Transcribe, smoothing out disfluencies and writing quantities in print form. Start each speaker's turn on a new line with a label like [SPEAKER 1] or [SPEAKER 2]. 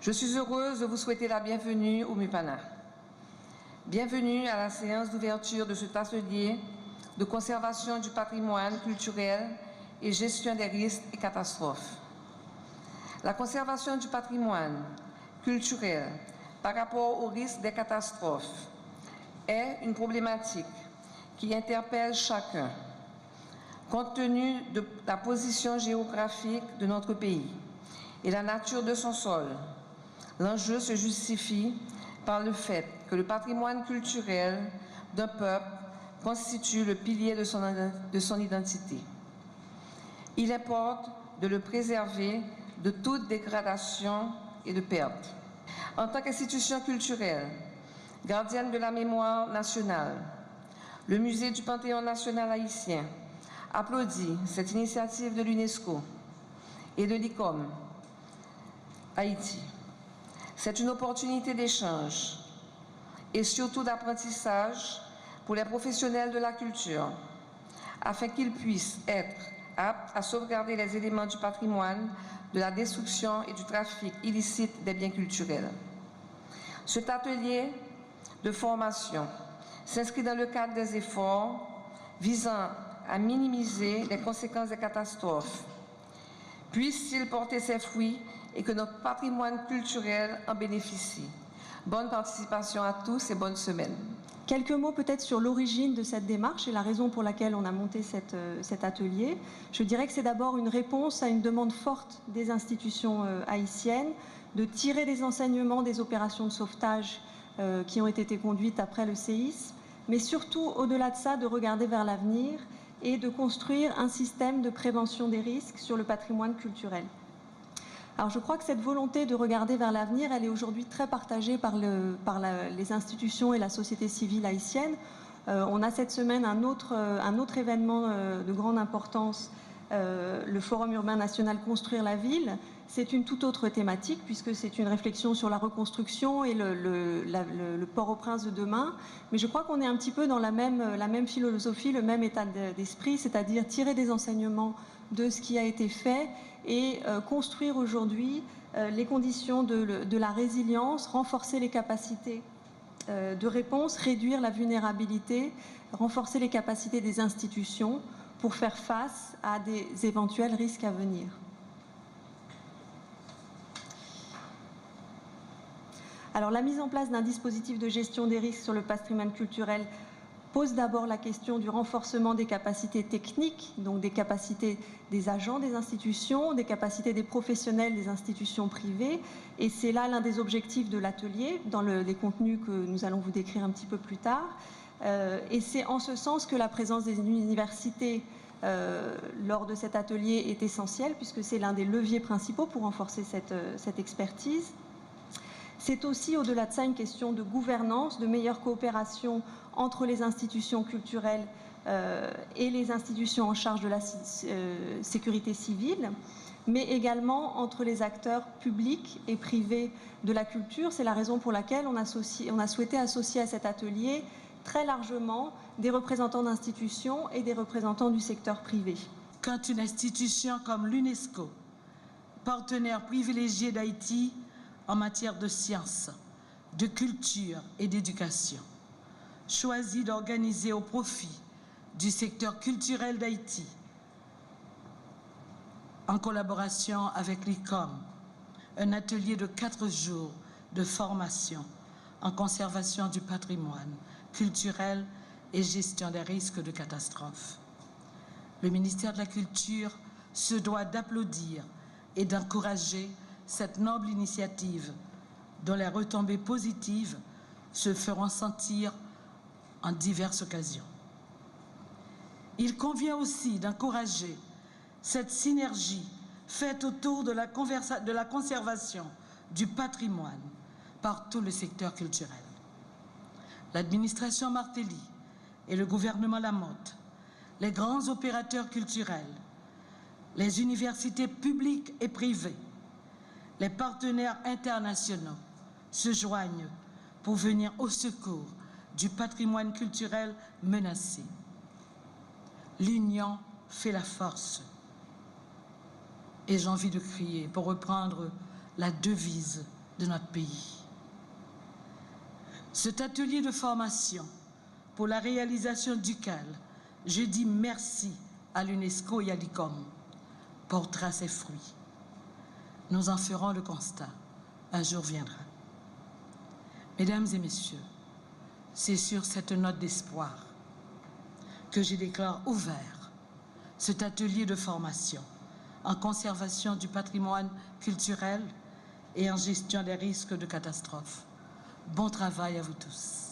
[SPEAKER 1] Je suis heureuse de vous souhaiter la bienvenue au MUPANA. Bienvenue à la séance d'ouverture de cet atelier de conservation du patrimoine culturel et gestion des risques et catastrophes. La conservation du patrimoine culturel par rapport au risque des catastrophes est une problématique qui interpelle chacun, compte tenu de la position géographique de notre pays et la nature de son sol. L'enjeu se justifie par le fait que le patrimoine culturel d'un peuple constitue le pilier de son identité. Il importe de le préserver de toute dégradation et de perte. En tant qu'institution culturelle, gardienne de la mémoire nationale, le Musée du Panthéon national haïtien applaudit cette initiative de l'UNESCO et de l'ICOM Haïti. C'est une opportunité d'échange et surtout d'apprentissage pour les professionnels de la culture, afin qu'ils puissent être aptes à sauvegarder les éléments du patrimoine de la destruction et du trafic illicite des biens culturels. Cet atelier de formation s'inscrit dans le cadre des efforts visant à minimiser les conséquences des catastrophes. Puisse-t-il porter ses fruits et que notre patrimoine culturel en bénéficie. Bonne participation à tous et bonne semaine.
[SPEAKER 2] Quelques mots peut-être sur l'origine de cette démarche et la raison pour laquelle on a monté cet atelier. Je dirais que c'est d'abord une réponse à une demande forte des institutions haïtiennes de tirer des enseignements des opérations de sauvetage qui ont été conduites après le séisme, mais surtout, au-delà de ça, de regarder vers l'avenir et de construire un système de prévention des risques sur le patrimoine culturel. Alors je crois que cette volonté de regarder vers l'avenir, elle est aujourd'hui très partagée par les institutions et la société civile haïtienne. On a cette semaine un autre événement de grande importance, le Forum urbain national Construire la ville. C'est une toute autre thématique puisque c'est une réflexion sur la reconstruction et le Port-au-Prince de demain. Mais je crois qu'on est un petit peu dans la même philosophie, le même état d'esprit, c'est-à-dire tirer des enseignements de ce qui a été fait et construire aujourd'hui les conditions de la résilience, renforcer les capacités de réponse, réduire la vulnérabilité, renforcer les capacités des institutions pour faire face à des éventuels risques à venir. Alors la mise en place d'un dispositif de gestion des risques sur le patrimoine culturel pose d'abord la question du renforcement des capacités techniques, donc des capacités des agents des institutions, des capacités des professionnels des institutions privées. Et c'est là l'un des objectifs de l'atelier, dans les contenus que nous allons vous décrire un petit peu plus tard. Et c'est en ce sens que la présence des universités lors de cet atelier est essentielle, puisque c'est l'un des leviers principaux pour renforcer cette expertise. C'est aussi, au-delà de ça, une question de gouvernance, de meilleure coopération entre les institutions culturelles et les institutions en charge de la sécurité civile, mais également entre les acteurs publics et privés de la culture. C'est la raison pour laquelle on a souhaité associer à cet atelier très largement des représentants d'institutions et des représentants du secteur privé.
[SPEAKER 3] Quand une institution comme l'UNESCO, partenaire privilégié d'Haïti en matière de sciences, de culture et d'éducation, choisit d'organiser au profit du secteur culturel d'Haïti, en collaboration avec l'ICOM, un atelier de 4 jours de formation en conservation du patrimoine culturel et gestion des risques de catastrophes. Le ministère de la Culture se doit d'applaudir et d'encourager cette noble initiative dont les retombées positives se feront sentir en diverses occasions. Il convient aussi d'encourager cette synergie faite autour de la conservation du patrimoine par tout le secteur culturel. L'administration Martelly et le gouvernement Lamotte, les grands opérateurs culturels, les universités publiques et privées, les partenaires internationaux se joignent pour venir au secours du patrimoine culturel menacé. L'union fait la force. Et j'ai envie de crier, pour reprendre la devise de notre pays. Cet atelier de formation, pour la réalisation duquel je dis merci à l'UNESCO et à l'ICOM, portera ses fruits. Nous en ferons le constat. Un jour viendra. Mesdames et messieurs, c'est sur cette note d'espoir que je déclare ouvert cet atelier de formation en conservation du patrimoine culturel et en gestion des risques de catastrophe. Bon travail à vous tous.